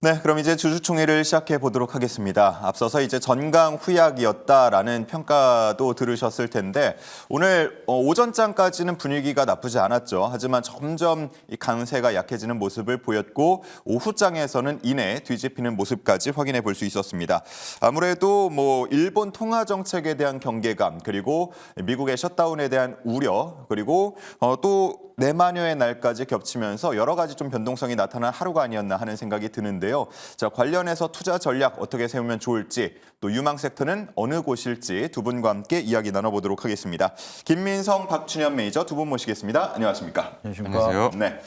네, 그럼 이제 주주총회를 시작해 보도록 하겠습니다. 앞서서 이제 전강후약이었다라는 평가도 들으셨을 텐데 오늘 오전장까지는 분위기가 나쁘지 않았죠. 하지만 점점 이 강세가 약해지는 모습을 보였고 오후장에서는 이내 뒤집히는 모습까지 확인해 볼 수 있었습니다. 아무래도 일본 통화 정책에 대한 경계감 그리고 미국의 셧다운에 대한 우려 그리고 또 내만여의 날까지 겹치면서 여러 가지 좀 변동성이 나타난 하루가 아니었나 하는 생각이 드는데요. 자, 관련해서 투자 전략 어떻게 세우면 좋을지, 또 유망 섹터는 어느 곳일지 두 분과 함께 이야기 나눠보도록 하겠습니다. 김민성, 박준현 매니저 두 분 모시겠습니다. 안녕하십니까? 안녕하세요. 네.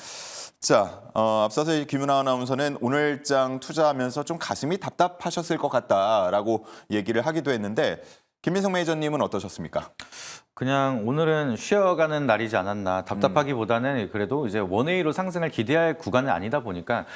자, 앞서서 김윤아 아나운서는 오늘장 투자하면서 좀 가슴이 답답하셨을 것 같다라고 얘기를 하기도 했는데 김민성 매니저님은 어떠셨습니까? 그냥 오늘은 쉬어가는 날이지 않았나. 답답하기보다는 그래도 이제 원웨이로 상승을 기대할 구간은 아니다 보니까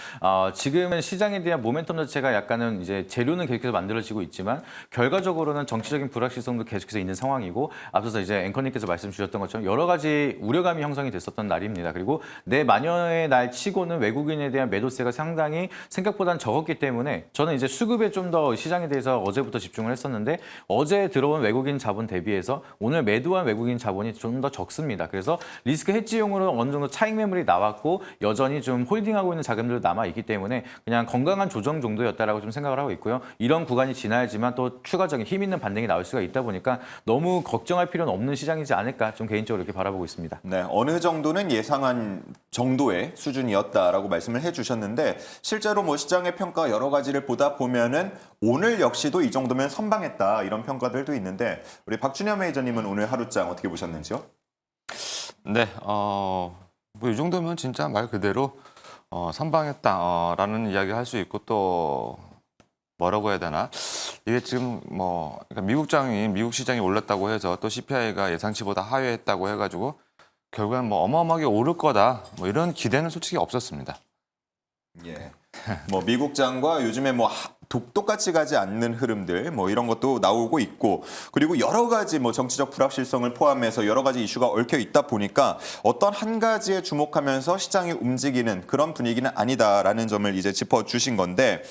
지금은 시장에 대한 모멘텀 자체가 약간은 이제 재료는 계속해서 만들어지고 있지만 결과적으로는 정치적인 불확실성도 계속해서 있는 상황이고 앞서서 이제 앵커님께서 말씀 주셨던 것처럼 여러 가지 우려감이 형성이 됐었던 날입니다. 그리고 내만여의 날 치고는 외국인에 대한 매도세가 상당히 생각보다는 적었기 때문에 저는 이제 수급에 좀 더 시장에 대해서 어제부터 집중을 했었는데 어제 들어온 외국인 자본 대비해서 오늘 매도한 외국인 자본이 좀 더 적습니다. 그래서 리스크 해지용으로 어느 정도 차익 매물이 나왔고 여전히 좀 홀딩하고 있는 자금들도 남아 있기 때문에 그냥 건강한 조정 정도였다라고 좀 생각을 하고 있고요. 이런 구간이 지나야지만 또 추가적인 힘 있는 반등이 나올 수가 있다 보니까 너무 걱정할 필요는 없는 시장이지 않을까 좀 개인적으로 이렇게 바라보고 있습니다. 네, 어느 정도는 예상한 정도의 수준이었다라고 말씀을 해주셨는데 실제로 시장의 평가 여러 가지를 보다 보면은 오늘 역시도 이 정도면 선방했다 이런 평가들도 있는데 우리 박준현 매니저님은 오늘 하루장 어떻게 보셨는지요? 네, 이 정도면 진짜 말 그대로 선방했다라는 이야기 할 수 있고 또 뭐라고 해야 되나? 이게 지금 그러니까 미국 시장이 올랐다고 해서 또 CPI가 예상치보다 하회했다고 해가지고 결국엔 어마어마하게 오를 거다 이런 기대는 솔직히 없었습니다. 예. 미국장과 요즘에 똑같이 가지 않는 흐름들 이런 것도 나오고 있고 그리고 여러 가지 정치적 불확실성을 포함해서 여러 가지 이슈가 얽혀 있다 보니까 어떤 한 가지에 주목하면서 시장이 움직이는 그런 분위기는 아니다라는 점을 이제 짚어주신 건데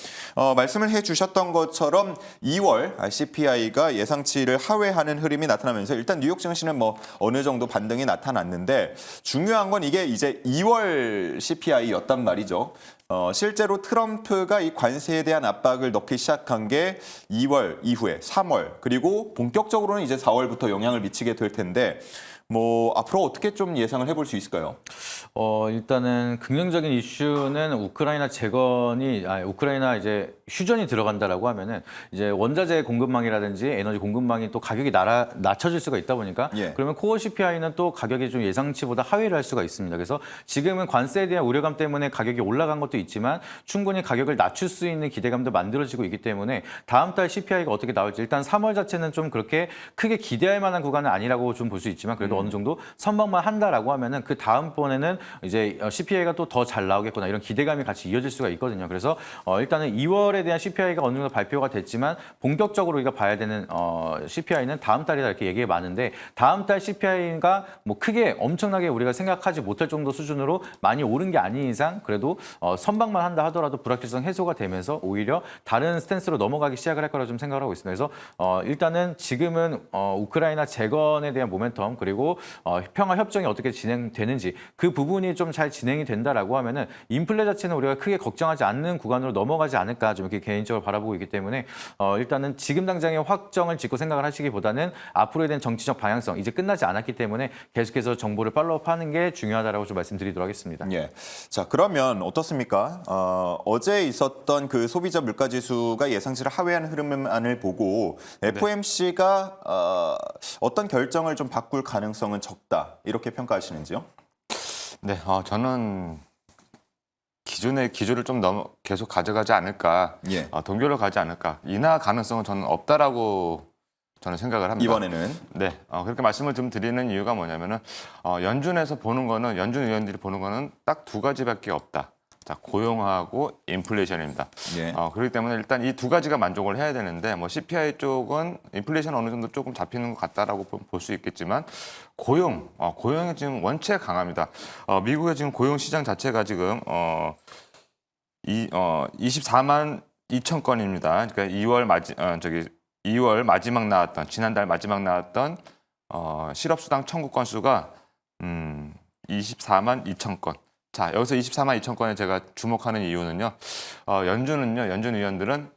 말씀을 해주셨던 것처럼 2월 CPI가 예상치를 하회하는 흐름이 나타나면서 일단 뉴욕 증시는 어느 정도 반등이 나타났는데 중요한 건 이게 이제 2월 CPI였단 말이죠. 실제로 트럼프가 이 관세에 대한 압박을 넣기 시작한 게 2월 이후에 3월 그리고 본격적으로는 이제 4월부터 영향을 미치게 될 텐데 앞으로 어떻게 좀 예상을 해볼 수 있을까요? 일단은 긍정적인 이슈는 우크라이나 이제 휴전이 들어간다라고 하면은 이제 원자재 공급망이라든지 에너지 공급망이 또 가격이 낮춰질 수가 있다 보니까 그러면 코어 CPI는 또 가격이 좀 예상치보다 하회를 할 수가 있습니다. 그래서 지금은 관세에 대한 우려감 때문에 가격이 올라간 것도 있지만 충분히 가격을 낮출 수 있는 기대감도 만들어지고 있기 때문에 다음 달 CPI가 어떻게 나올지 일단 3월 자체는 좀 그렇게 크게 기대할 만한 구간은 아니라고 좀 볼 수 있지만 그래도 어느 정도 선방만 한다라고 하면은 그 다음번에는 이제 CPI가 또 더 잘 나오겠구나 이런 기대감이 같이 이어질 수가 있거든요. 그래서 일단은 2월에 대한 CPI가 어느 정도 발표가 됐지만 본격적으로 우리가 봐야 되는 CPI는 다음 달이다 이렇게 얘기가 많은데 다음 달 CPI가 크게 엄청나게 우리가 생각하지 못할 정도 수준으로 많이 오른 게 아닌 이상 그래도 선방만 한다 하더라도 불확실성 해소가 되면서 오히려 다른 스탠스로 넘어가기 시작을 할 거라고 좀 생각을 하고 있습니다. 그래서 일단은 지금은 우크라이나 재건에 대한 모멘텀 그리고 평화 협정이 어떻게 진행되는지 그 부분이 좀 잘 진행이 된다라고 하면은 인플레 자체는 우리가 크게 걱정하지 않는 구간으로 넘어가지 않을까 좀 이렇게 개인적으로 바라보고 있기 때문에 일단은 지금 당장의 확정을 짓고 생각을 하시기보다는 앞으로에 대한 정치적 방향성 이제 끝나지 않았기 때문에 계속해서 정보를 팔로우하는 게 중요하다라고 좀 말씀드리도록 하겠습니다. 예. 자, 그러면 어떻습니까? 어제 있었던 그 소비자 물가지수가 예상치를 하회하는 흐름만을 보고 FOMC가 어떤 결정을 좀 바꿀 가능성은 적다 이렇게 평가하시는지요? 네, 저는 기존의 기조를 좀 계속 가져가지 않을까, 동결로 가지 않을까 인하 가능성은 저는 없다라고 저는 생각을 합니다. 이번에는 네, 그렇게 말씀을 좀 드리는 이유가 뭐냐면은 연준 의원들이 보는 거는 딱 두 가지밖에 없다. 자, 고용하고 인플레이션입니다. 그렇기 때문에 일단 이 두 가지가 만족을 해야 되는데 CPI 쪽은 인플레이션 어느 정도 조금 잡히는 것 같다라고 볼 수 있겠지만 고용이 지금 원체 강합니다. 미국의 지금 고용 시장 자체가 지금 24만 2천 건입니다. 그러니까 2월 마지막 나왔던 지난달 마지막 나왔던 실업수당 청구 건수가 24만 2천 건. 자, 여기서 24만 2천 건에 제가 주목하는 이유는요. 연준 의원들은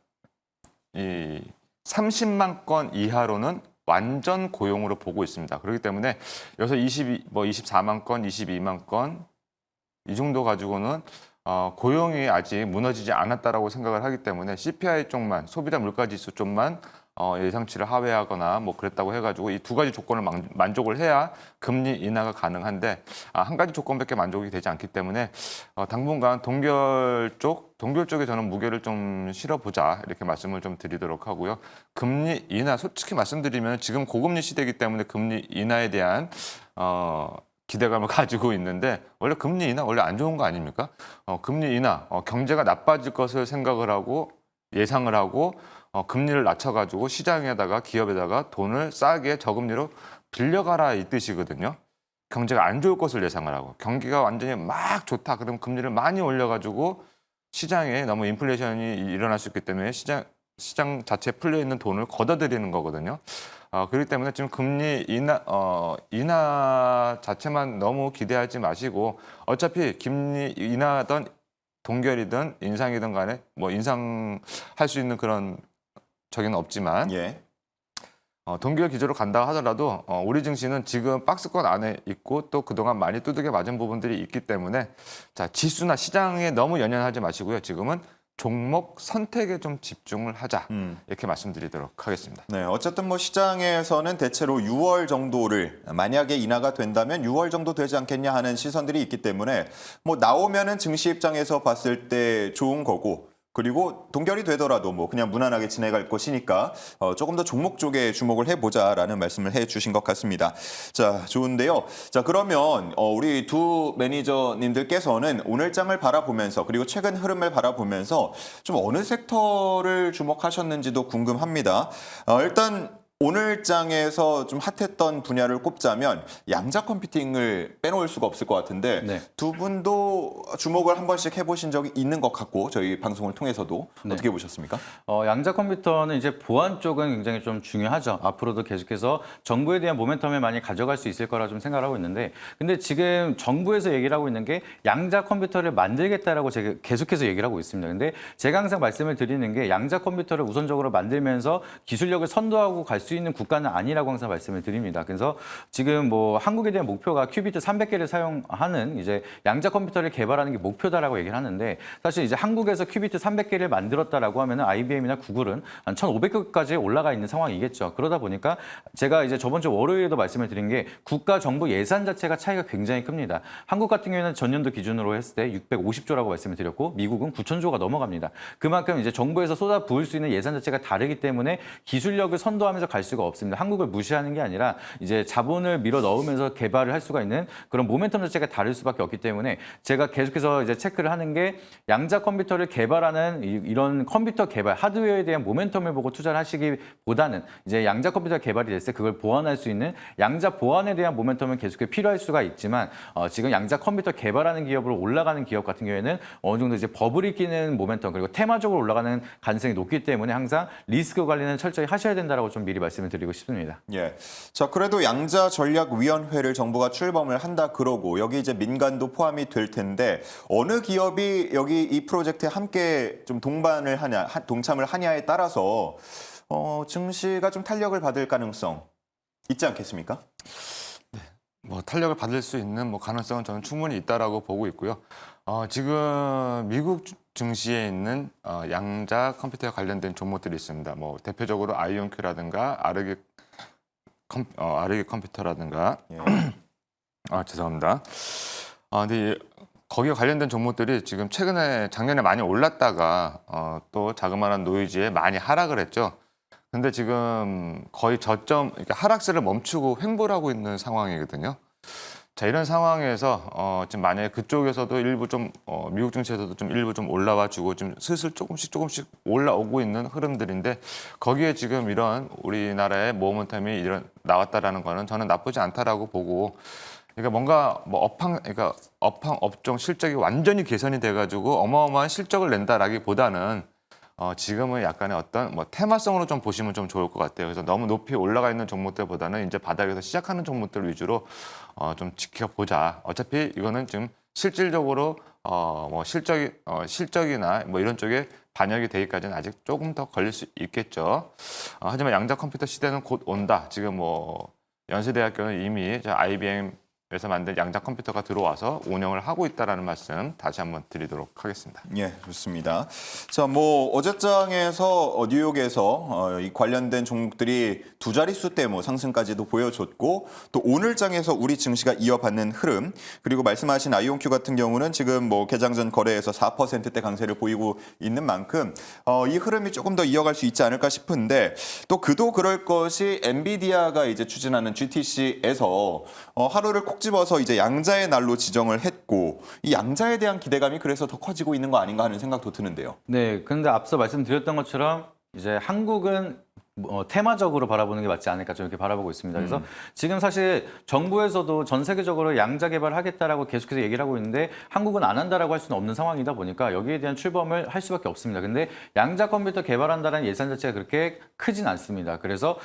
이 30만 건 이하로는 완전 고용으로 보고 있습니다. 그렇기 때문에 여기서 24만 건, 22만 건 이 정도 가지고는 고용이 아직 무너지지 않았다라고 생각을 하기 때문에 CPI 쪽만, 소비자 물가지수 쪽만 예상치를 하회하거나 뭐 그랬다고 해가지고 이 두 가지 조건을 만족을 해야 금리 인하가 가능한데 한 가지 조건밖에 만족이 되지 않기 때문에 당분간 동결 쪽에 저는 무게를 좀 실어보자 이렇게 말씀을 좀 드리도록 하고요. 금리 인하 솔직히 말씀드리면 지금 고금리 시대이기 때문에 금리 인하에 대한 기대감을 가지고 있는데 원래 금리 인하 원래 안 좋은 거 아닙니까? 금리 인하 경제가 나빠질 것을 생각을 하고 예상을 하고 금리를 낮춰가지고 시장에다가 기업에다가 돈을 싸게 저금리로 빌려가라 이 뜻이거든요. 경제가 안 좋을 것을 예상을 하고 경기가 완전히 막 좋다 그러면 금리를 많이 올려가지고 시장에 너무 인플레이션이 일어날 수 있기 때문에 시장 자체에 풀려 있는 돈을 걷어들이는 거거든요. 그렇기 때문에 지금 금리 인하 자체만 너무 기대하지 마시고 어차피 금리 인하든 동결이든 인상이든 간에 뭐 인상할 수 있는 그런 적은 없지만 예. 동결 기조로 간다 하더라도 우리 증시는 지금 박스권 안에 있고 또 그동안 많이 두들겨 맞은 부분들이 있기 때문에 자 지수나 시장에 너무 연연하지 마시고요. 지금은 종목 선택에 좀 집중을 하자 이렇게 말씀드리도록 하겠습니다. 네, 어쨌든 뭐 시장에서는 대체로 6월 정도를 만약에 인하가 된다면 6월 정도 되지 않겠냐 하는 시선들이 있기 때문에 뭐 나오면은 증시 입장에서 봤을 때 좋은 거고 그리고 동결이 되더라도 뭐 그냥 무난하게 지나갈 것이니까 조금 더 종목 쪽에 주목을 해보자라는 말씀을 해주신 것 같습니다. 자, 좋은데요. 자, 그러면 우리 두 매니저님들께서는 오늘 장을 바라보면서 그리고 최근 흐름을 바라보면서 좀 어느 섹터를 주목하셨는지도 궁금합니다. 일단 오늘 장에서 좀 핫했던 분야를 꼽자면 양자 컴퓨팅을 빼놓을 수가 없을 것 같은데 네. 두 분도 주목을 한 번씩 해보신 적이 있는 것 같고 저희 방송을 통해서도 네. 어떻게 보셨습니까? 양자 컴퓨터는 이제 보안 쪽은 굉장히 좀 중요하죠. 앞으로도 계속해서 정부에 대한 모멘텀을 많이 가져갈 수 있을 거라 좀 생각을 하고 있는데 근데 지금 정부에서 얘기를 하고 있는 게 양자 컴퓨터를 만들겠다라고 제가 계속해서 얘기를 하고 있습니다. 근데 제가 항상 말씀을 드리는 게 양자 컴퓨터를 우선적으로 만들면서 기술력을 선도하고 갈 수 있는 국가는 아니라고 항상 말씀을 드립니다. 그래서 지금 뭐 한국에 대한 목표가 큐비트 300개를 사용하는 이제 양자 컴퓨터를 개발하는 게 목표다라고 얘기를 하는데 사실 이제 한국에서 큐비트 300개를 만들었다라고 하면은 IBM이나 구글은 한 1,500개까지 올라가 있는 상황이겠죠. 그러다 보니까 제가 이제 저번 주 월요일에도 말씀을 드린 게 국가 정부 예산 자체가 차이가 굉장히 큽니다. 한국 같은 경우에는 전년도 기준으로 했을 때 650조라고 말씀을 드렸고 미국은 9,000조가 넘어갑니다. 그만큼 이제 정부에서 쏟아 부을 수 있는 예산 자체가 다르기 때문에 기술력을 선도하면서 갈 수가 없습니다. 한국을 무시하는 게 아니라 이제 자본을 밀어 넣으면서 개발을 할 수가 있는 그런 모멘텀 자체가 다를 수밖에 없기 때문에 제가 계속해서 이제 체크를 하는 게 양자 컴퓨터를 개발하는 이런 컴퓨터 개발 하드웨어에 대한 모멘텀을 보고 투자를 하시기보다는 이제 양자 컴퓨터 개발이 됐을 때 그걸 보완할 수 있는 양자 보완에 대한 모멘텀은 계속해 필요할 수가 있지만 지금 양자 컴퓨터 개발하는 기업으로 올라가는 기업 같은 경우에는 어느 정도 이제 버블이 끼는 모멘텀 그리고 테마적으로 올라가는 가능성이 높기 때문에 항상 리스크 관리는 철저히 하셔야 된다라고 좀 미리 말씀을 드리고 싶습니다. 예. 자, 그래도 양자 전략위원회를 정부가 출범을 한다 그러고 여기 이제 민간도 포함이 될 텐데 어느 기업이 여기 이 프로젝트에 함께 좀 동참을 하냐에 따라서 증시가 좀 탄력을 받을 가능성 있지 않겠습니까? 뭐 탄력을 받을 수 있는 뭐 가능성은 저는 충분히 있다라고 보고 있고요. 지금 미국 증시에 있는 양자 컴퓨터에 관련된 종목들이 있습니다. 뭐 대표적으로 아이온큐라든가 아르게 컴퓨터라든가 예. 죄송합니다. 근데 거기에 관련된 종목들이 지금 작년에 많이 올랐다가 또 자그마한 노이즈에 많이 하락을 했죠. 근데 지금 거의 저점, 그러니까 하락세를 멈추고 횡보를 하고 있는 상황이거든요. 자, 이런 상황에서 지금 만약에 그쪽에서도 일부 좀 미국 증시에서도 좀 일부 좀 올라와주고 좀 슬슬 조금씩 올라오고 있는 흐름들인데 거기에 지금 이런 우리나라의 모멘텀이 이런 나왔다라는 거는 저는 나쁘지 않다라고 보고 그러니까 뭔가 뭐 그러니까 업종 실적이 완전히 개선이 돼가지고 어마어마한 실적을 낸다라기보다는 지금은 약간의 어떤 뭐 테마성으로 좀 보시면 좀 좋을 것 같아요. 그래서 너무 높이 올라가 있는 종목들보다는 이제 바닥에서 시작하는 종목들 위주로 좀 지켜보자. 어차피 이거는 지금 실질적으로 뭐 실적이나 뭐 이런 쪽에 반영이 되기까지는 아직 조금 더 걸릴 수 있겠죠. 하지만 양자 컴퓨터 시대는 곧 온다. 지금 뭐 연세대학교는 이미 IBM에서 만든 양자 컴퓨터가 들어와서 운영을 하고 있다라는 말씀 다시 한번 드리도록 하겠습니다. 예, 좋습니다. 자, 뭐 어제장에서 뉴욕에서 이 관련된 종목들이 두 자릿수 대 뭐 상승까지도 보여줬고 또 오늘장에서 우리 증시가 이어받는 흐름 그리고 말씀하신 아이온큐 같은 경우는 지금 뭐 개장 전 거래에서 4%대 강세를 보이고 있는 만큼 이 흐름이 조금 더 이어갈 수 있지 않을까 싶은데 또 그도 그럴 것이 엔비디아가 이제 추진하는 GTC에서 하루를 콕 집어서 이제 양자의 날로 지정을 했고 이 양자에 대한 기대감이 그래서 더 커지고 있는 거 아닌가 하는 생각도 드는데요. 네, 근데 앞서 말씀드렸던 것처럼 이제 한국은 테마적으로 바라보는 게 맞지 않을까 좀 이렇게 바라보고 있습니다. 그래서 지금 사실 정부에서도 전 세계적으로 양자 개발하겠다라고 계속해서 얘기를 하고 있는데 한국은 안 한다라고 할 수는 없는 상황이다 보니까 여기에 대한 출범을 할 수밖에 없습니다. 근데 양자 컴퓨터 개발한다는 예산 자체가 그렇게 크진 않습니다. 그래서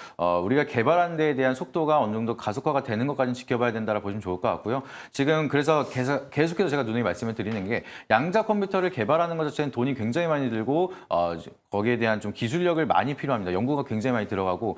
우리가 개발하는 데에 대한 속도가 어느 정도 가속화가 되는 것까지는 지켜봐야 된다라고 보시면 좋을 것 같고요. 지금 그래서 계속해서 제가 누누이 말씀을 드리는 게 양자 컴퓨터를 개발하는 것 자체는 돈이 굉장히 많이 들고 거기에 대한 좀 기술력을 많이 필요합니다. 연구가 굉장히 많이 들어가고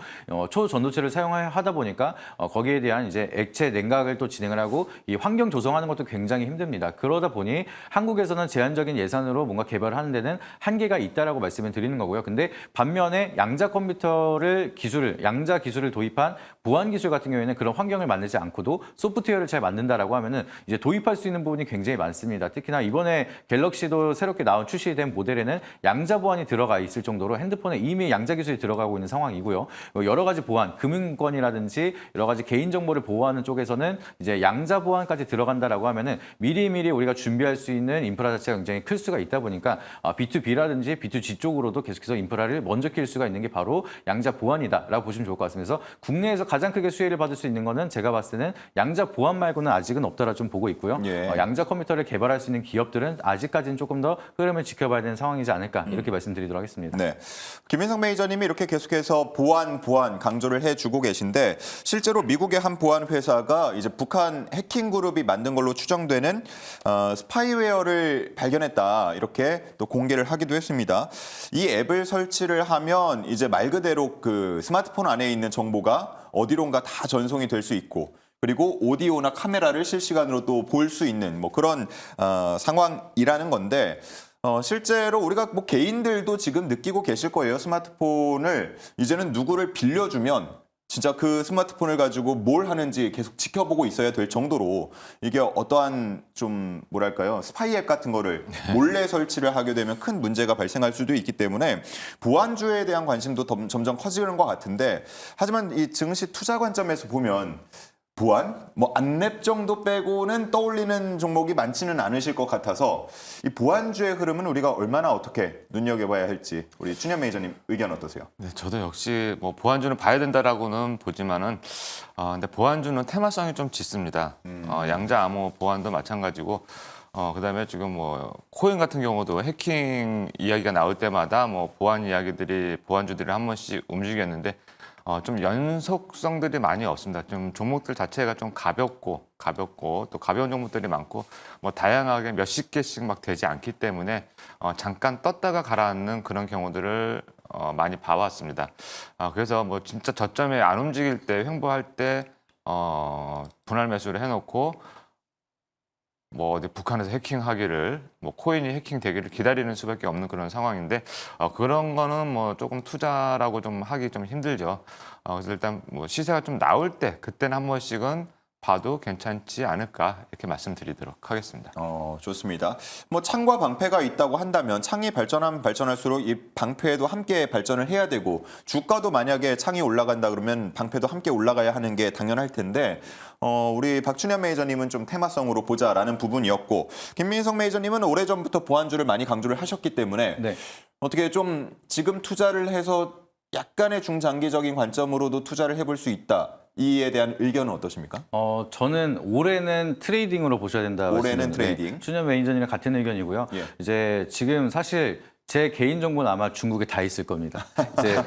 초전도체를 사용하다 보니까 거기에 대한 이제 액체 냉각을 또 진행을 하고 이 환경 조성하는 것도 굉장히 힘듭니다. 그러다 보니 한국에서는 제한적인 예산으로 뭔가 개발을 하는 데는 한계가 있다라고 말씀을 드리는 거고요. 근데 반면에 양자 컴퓨터를 양자 기술을 도입한 보안 기술 같은 경우에는 그런 환경을 만들지 않고도 소프트웨어를 잘 만든다라고 하면은 이제 도입할 수 있는 부분이 굉장히 많습니다. 특히나 이번에 갤럭시도 새롭게 나온 출시된 모델에는 양자 보안이 들어가 있을 정도로 핸드폰에 이미 양자 기술이 들어가고 있는 상황이고요. 여러 가지 보안, 금융권이라든지 여러 가지 개인 정보를 보호하는 쪽에서는 이제 양자 보안까지 들어간다라고 하면은 미리미리 우리가 준비할 수 있는 인프라 자체가 굉장히 클 수가 있다 보니까 B2B라든지 B2G 쪽으로도 계속해서 인프라를 먼저 킬 수가 있는 게 바로 양자 보안이다라고 보시면 좋을 것 같습니다. 그래서 국내에서 가장 크게 수혜를 받을 수 있는 거는 제가 봤을 때는 양자 보안 말고는 아직은 없다라 좀 보고 있고요. 예. 양자 컴퓨터를 개발할 수 있는 기업들은 아직까지는 조금 더 흐름을 지켜봐야 되는 상황이지 않을까 이렇게 말씀드리도록 하겠습니다. 네, 김민석 매니저님이 이렇게 계속해서 보안 강조를 해주고 계신데 실제로 미국의 한 보안 회사가 이제 북한 해킹 그룹이 만든 걸로 추정되는 스파이웨어를 발견했다 이렇게 또 공개를 하기도 했습니다. 이 앱을 설치를 하면 이제 말 그대로 그 스마트폰 안에 있는 정보가 어디론가 다 전송이 될 수 있고. 그리고 오디오나 카메라를 실시간으로 또 볼 수 있는 뭐 그런 상황이라는 건데 실제로 우리가 뭐 개인들도 지금 느끼고 계실 거예요. 스마트폰을 이제는 누구를 빌려주면 진짜 그 스마트폰을 가지고 뭘 하는지 계속 지켜보고 있어야 될 정도로 이게 어떠한 좀 뭐랄까요 스파이 앱 같은 거를 몰래 설치를 하게 되면 큰 문제가 발생할 수도 있기 때문에 보안주에 대한 관심도 점점 커지는 것 같은데 하지만 이 증시 투자 관점에서 보면 보안? 뭐 안랩 정도 빼고는 떠올리는 종목이 많지는 않으실 것 같아서 이 보안주의 흐름은 우리가 얼마나 어떻게 눈여겨봐야 할지 우리 준현 매니저님 의견 어떠세요? 네, 저도 역시 뭐 보안주는 봐야 된다라고는 보지만은 근데 보안주는 테마성이 좀 짙습니다. 양자 암호 보안도 마찬가지고 그다음에 지금 뭐 코인 같은 경우도 해킹 이야기가 나올 때마다 뭐 보안주들이 한 번씩 움직였는데 좀 연속성들이 많이 없습니다. 좀 종목들 자체가 좀 가볍고 또 가벼운 종목들이 많고 뭐 다양하게 몇십 개씩 막 되지 않기 때문에 잠깐 떴다가 가라앉는 그런 경우들을 많이 봐왔습니다. 그래서 뭐 진짜 저점에 안 움직일 때 횡보할 때 분할 매수를 해놓고 뭐 어디 북한에서 해킹하기를 뭐 코인이 해킹되기를 기다리는 수밖에 없는 그런 상황인데 그런 거는 뭐 조금 투자라고 좀 하기 좀 힘들죠. 그래서 일단 뭐 시세가 좀 나올 때 그때는 한 번씩은 봐도 괜찮지 않을까 이렇게 말씀드리도록 하겠습니다. 좋습니다. 뭐 창과 방패가 있다고 한다면 창이 발전하면 발전할수록 이 방패도 함께 발전을 해야 되고 주가도 만약에 창이 올라간다 그러면 방패도 함께 올라가야 하는 게 당연할 텐데 우리 박준현 매니저님은 좀 테마성으로 보자라는 부분이었고 김민석 매니저님은 오래전부터 보안주를 많이 강조를 하셨기 때문에 네. 어떻게 좀 지금 투자를 해서 약간의 중장기적인 관점으로도 투자를 해볼 수 있다. 이에 대한 의견은 어떠십니까? 저는 올해는 트레이딩으로 보셔야 된다. 올해는 말씀드렸는데 트레이딩. 춘현 매니저님이랑 같은 의견이고요. 예. 이제 지금 사실 제 개인 정보는 아마 중국에 다 있을 겁니다. 이제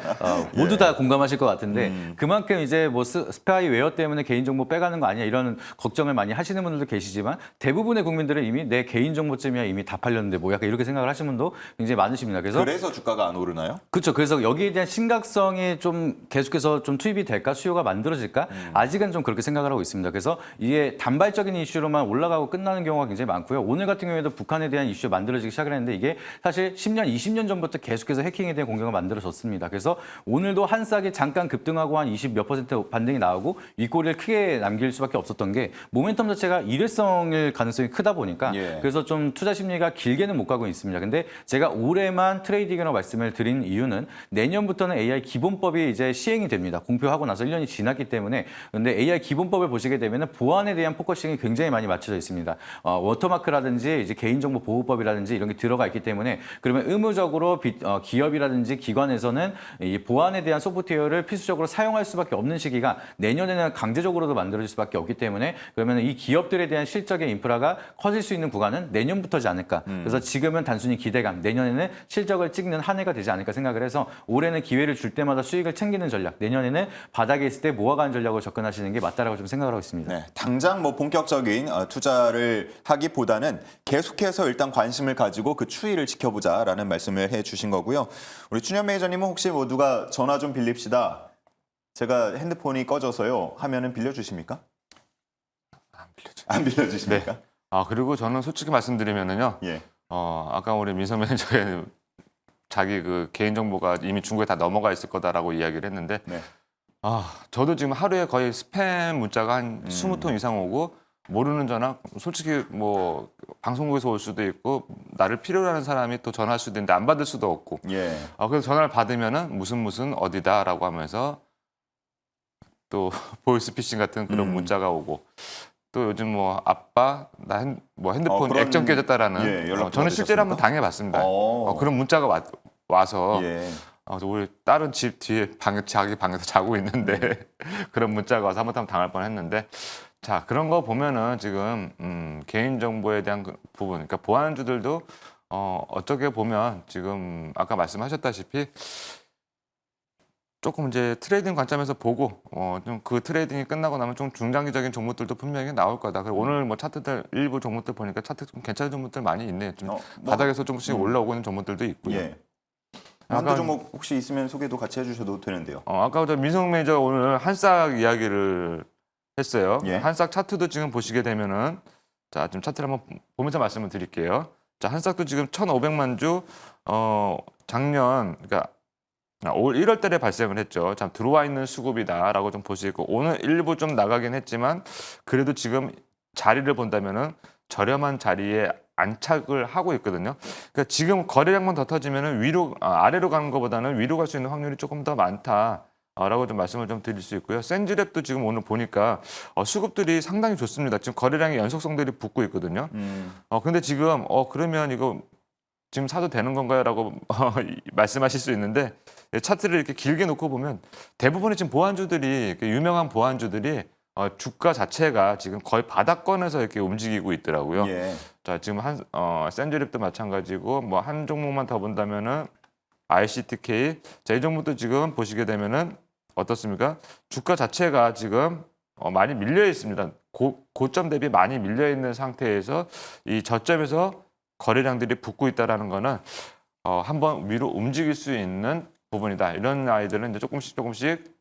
모두 다 공감하실 것 같은데 그만큼 이제 뭐 스파이웨어 때문에 개인 정보 빼가는 거 아니야 이런 걱정을 많이 하시는 분들도 계시지만 대부분의 국민들은 이미 내 개인 정보쯤이야 이미 다 팔렸는데 뭐 약간 이렇게 생각을 하시는 분도 굉장히 많으십니다. 그래서 주가가 안 오르나요? 그렇죠. 그래서 여기에 대한 심각성이 좀 계속해서 좀 투입이 될까, 수요가 만들어질까? 아직은 좀 그렇게 생각을 하고 있습니다. 그래서 이게 단발적인 이슈로만 올라가고 끝나는 경우가 굉장히 많고요. 오늘 같은 경우에도 북한에 대한 이슈가 만들어지기 시작을 했는데 이게 사실 10년, 20년 전부터 계속해서 해킹에 대한 공격이 만들어졌습니다. 그래서 오늘도 한 싹이 잠깐 급등하고 한 20 몇 % 반등이 나오고 윗꼬리를 크게 남길 수밖에 없었던 게 모멘텀 자체가 일회성일 가능성이 크다 보니까 그래서 좀 투자 심리가 길게는 못 가고 있습니다. 근데 제가 올해만 트레이딩이라고 말씀을 드린 이유는 내년부터는 AI 기본법이 이제 시행이 됩니다. 공표하고 나서 1년이 지났기 때문에 근데 AI 기본법을 보시게 되면 보안에 대한 포커싱이 굉장히 많이 맞춰져 있습니다. 워터마크라든지 이제 개인정보 보호법이라든지 이런 게 들어가 있기 때문에 그러면 의무적으로 기업이라든지 기관에서는 이 보안에 대한 소프트웨어를 필수적으로 사용할 수밖에 없는 시기가 내년에는 강제적으로도 만들어질 수밖에 없기 때문에 그러면 이 기업들에 대한 실적의 인프라가 커질 수 있는 구간은 내년부터지 않을까. 그래서 지금은 단순히 기대감, 내년에는 실적을 찍는 한 해가 되지 않을까 생각을 해서 올해는 기회를 줄 때마다 수익을 챙기는 전략, 내년에는 바닥에 있을 때 모아가는 전략으로 접근하시는 게 맞다라고 좀 생각을 하고 있습니다. 네, 당장 뭐 본격적인 투자를 하기보다는 계속해서 일단 관심을 가지고 그 추이를 지켜보자라는 말씀을 해주신 거고요. 우리 춘현 매니저님은 혹시 뭐 누가 전화 좀 빌립시다. 제가 핸드폰이 꺼져서요 하면은 빌려주십니까? 안 빌려주십니까? 네. 그리고 저는 솔직히 말씀드리면은요. 예. 아까 우리 민선 매니저의 자기 그 개인 정보가 이미 중국에 다 넘어가 있을 거다라고 이야기를 했는데 네. 저도 지금 하루에 거의 스팸 문자가 한 20통 이상 오고 모르는 전화 솔직히 뭐 방송국에서 올 수도 있고 나를 필요로 하는 사람이 또 전화할 수도 있는데 안 받을 수도 없고 예. 그래서 전화를 받으면은 무슨 어디다라고 하면서 또 보이스피싱 같은 그런 문자가 오고 또 요즘 뭐 아빠 나 핸드폰 그런, 액정 깨졌다라는 연락도 저는 실제로 한번 받으셨습니까? 당해봤습니다. 그런 문자가 와서 우리 다른 집 뒤에 자기 방에서 자고 있는데 그런 문자가 와서 한번 당할 뻔했는데 자 그런 거 보면은 지금 개인 정보에 대한 그 부분, 그러니까 보안주들도 어떻게 보면 지금 아까 말씀하셨다시피 조금 이제 트레이딩 관점에서 보고 좀 그 트레이딩이 끝나고 나면 좀 중장기적인 종목들도 분명히 나올 거다. 그리고 오늘 뭐 차트들 일부 종목들 보니까 차트 좀 괜찮은 종목들 많이 있네요. 좀 바닥에서 조금씩 올라오고 있는 종목들도 있고요. 예. 한두 종목 혹시 있으면 소개도 같이 해주셔도 되는데요. 아까 저 민성 매니저 오늘 한싹 이야기를 했어요. 예. 한싹 차트도 지금 보시게 되면은 자, 좀 차트를 한번 보면서 말씀을 드릴게요. 자, 한싹도 지금 1,500만 주 작년 그러니까 올 1월 달에 발생을 했죠. 참 들어와 있는 수급이다라고 좀 보시고 오늘 일부 좀 나가긴 했지만 그래도 지금 자리를 본다면은 저렴한 자리에 안착을 하고 있거든요. 그러니까 지금 거래량만 더 터지면은 아래로 가는 것보다는 위로 갈 수 있는 확률이 조금 더 많다라고 좀 말씀을 좀 드릴 수 있고요. 센즈랩도 지금 오늘 보니까 수급들이 상당히 좋습니다. 지금 거래량의 연속성들이 붙고 있거든요. 근데 지금 그러면 이거 지금 사도 되는 건가요?라고 말씀하실 수 있는데 차트를 이렇게 길게 놓고 보면 대부분의 지금 보안주들이 유명한 보안주들이 주가 자체가 지금 거의 바닥권에서 이렇게 움직이고 있더라고요. 예. 자 지금 센즈립도 마찬가지고 뭐 한 종목만 더 본다면은 ICTK 이 종목도 지금 보시게 되면은 어떻습니까? 주가 자체가 지금 많이 밀려 있습니다. 고점 대비 많이 밀려 있는 상태에서 이 저점에서 거래량들이 붙고 있다라는 거는 한번 위로 움직일 수 있는 부분이다. 이런 아이들은 이제 조금씩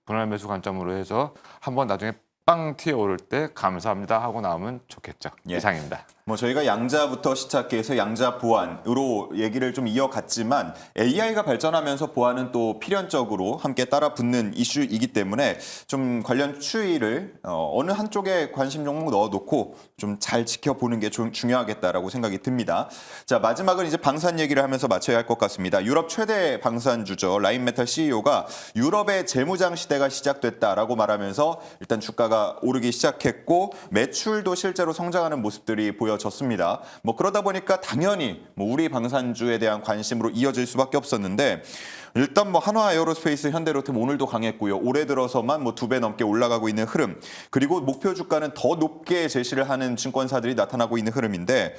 분할 매수 관점으로 해서 한번 나중에 빵 튀어오를 때 감사합니다 하고 나오면 좋겠죠. 예. 이상입니다. 뭐 저희가 양자부터 시작해서 양자 보안으로 얘기를 좀 이어갔지만 AI가 발전하면서 보안은 또 필연적으로 함께 따라 붙는 이슈이기 때문에 좀 관련 추이를 어느 한쪽에 관심 종목 넣어놓고 좀 잘 지켜보는 게 좀 중요하겠다라고 생각이 듭니다. 자, 마지막은 이제 방산 얘기를 하면서 마쳐야 할 것 같습니다. 유럽 최대 방산주죠. 라인메탈 CEO가 유럽의 재무장 시대가 시작됐다라고 말하면서 일단 주가가 오르기 시작했고 매출도 실제로 성장하는 모습들이 보여 이어졌습니다. 뭐 그러다 보니까 당연히 뭐 우리 방산주에 대한 관심으로 이어질 수밖에 없었는데 일단 뭐 한화 에어로스페이스, 현대로템 오늘도 강했고요. 올해 들어서만 뭐 2배 넘게 올라가고 있는 흐름. 그리고 목표 주가는 더 높게 제시를 하는 증권사들이 나타나고 있는 흐름인데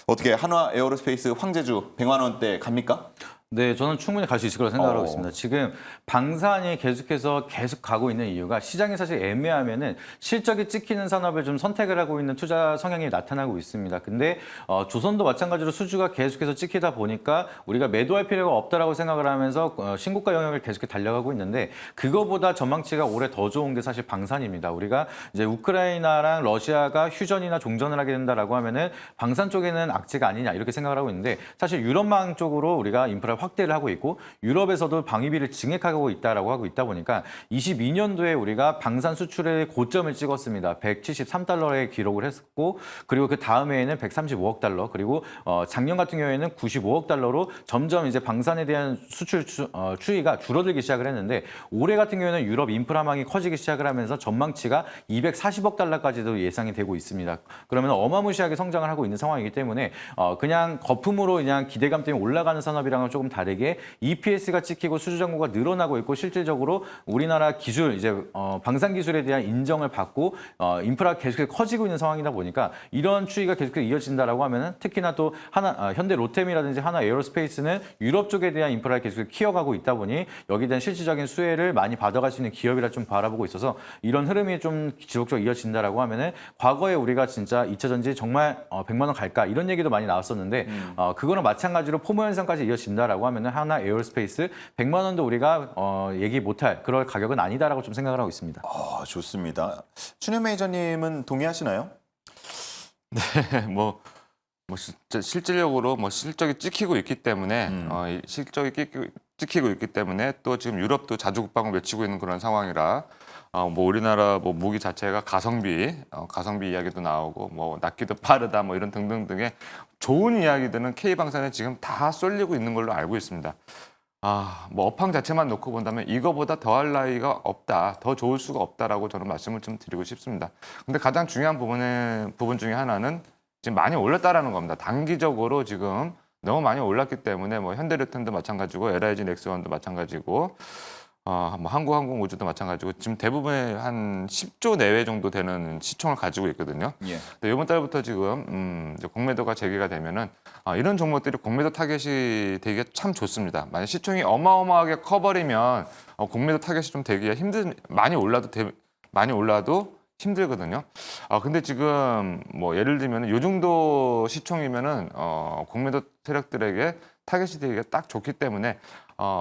어떻게 한화 에어로스페이스 황제주 100만 원대 갑니까? 네, 저는 충분히 갈 수 있을 거라고 생각하고 있습니다. 지금 방산이 계속해서 계속 가고 있는 이유가 시장이 사실 애매하면은 실적이 찍히는 산업을 좀 선택을 하고 있는 투자 성향이 나타나고 있습니다. 근데 조선도 마찬가지로 수주가 계속해서 찍히다 보니까 우리가 매도할 필요가 없다라고 생각을 하면서 신고가 영역을 계속 달려가고 있는데 그거보다 전망치가 올해 더 좋은 게 사실 방산입니다. 우리가 이제 우크라이나랑 러시아가 휴전이나 종전을 하게 된다라고 하면은 방산 쪽에는 악재가 아니냐 이렇게 생각을 하고 있는데 사실 유럽망 쪽으로 우리가 인프라 확대를 하고 있고 유럽에서도 방위비를 증액하고 있다라고 하고 있다 보니까 22년도에 우리가 방산 수출의 고점을 찍었습니다. 173달러에 기록을 했고 그리고 그 다음해에는 135억 달러 그리고 작년 같은 경우에는 95억 달러로 점점 이제 방산에 대한 수출 추이가 줄어들기 시작을 했는데 올해 같은 경우에는 유럽 인프라망이 커지기 시작을 하면서 전망치가 240억 달러까지도 예상이 되고 있습니다. 그러면 어마무시하게 성장을 하고 있는 상황이기 때문에 그냥 거품으로 그냥 기대감 때문에 올라가는 산업이랑은 조금 다르게 EPS가 찍히고 수주 잔고가 늘어나고 있고 실질적으로 우리나라 기술 이제 방산 기술에 대한 인정을 받고 인프라 계속 커지고 있는 상황이다 보니까 이런 추이가 계속 이어진다라고 하면은 특히나 또 현대 로템이라든지 하나 에어로스페이스는 유럽 쪽에 대한 인프라를 계속 키워가고 있다 보니 여기에 대한 실질적인 수혜를 많이 받아갈 수 있는 기업이라 좀 바라보고 있어서 이런 흐름이 좀 지속적으로 이어진다라고 하면은 과거에 우리가 진짜 2차 전지 정말 100만 원 갈까 이런 얘기도 많이 나왔었는데 그거는 마찬가지로 포모 현상까지 이어진다라고 하면은 하나 에어로스페이스 100만 원도 우리가 얘기 못할 그럴 가격은 아니다라고 좀 생각을 하고 있습니다. 좋습니다. 춘현 매니저님은 동의하시나요? 네, 뭐 실질적으로 뭐 실적이 찍히고 있기 때문에 이 실적이 찍히고 있기 때문에 또 지금 유럽도 자주 국방을 외치고 있는 그런 상황이라 뭐 우리나라 뭐 무기 자체가 가성비 이야기도 나오고 뭐 낫기도 빠르다 뭐 이런 등등등의 좋은 이야기들은 K방산에 지금 다 쏠리고 있는 걸로 알고 있습니다. 뭐 업황 자체만 놓고 본다면 이거보다 더할 나위가 없다, 더 좋을 수가 없다라고 저는 말씀을 좀 드리고 싶습니다. 근데 가장 중요한 부분 중에 하나는 지금 많이 올랐다라는 겁니다. 단기적으로 지금 너무 많이 올랐기 때문에 뭐 현대로템도 마찬가지고 LIG 넥스원도 마찬가지고 뭐 한국항공우주도 마찬가지고 지금 대부분의 한 10조 내외 정도 되는 시총을 가지고 있거든요. 예. 근데 이번 달부터 지금 이제 공매도가 재개가 되면은 이런 종목들이 공매도 타겟이 되기가 참 좋습니다. 만약 시총이 어마어마하게 커버리면 공매도 타겟이 좀 되기가 많이 올라도 힘들거든요. 근데 지금 뭐 예를 들면 요 정도 시총이면은 공매도 세력들에게 타겟이 되기가 딱 좋기 때문에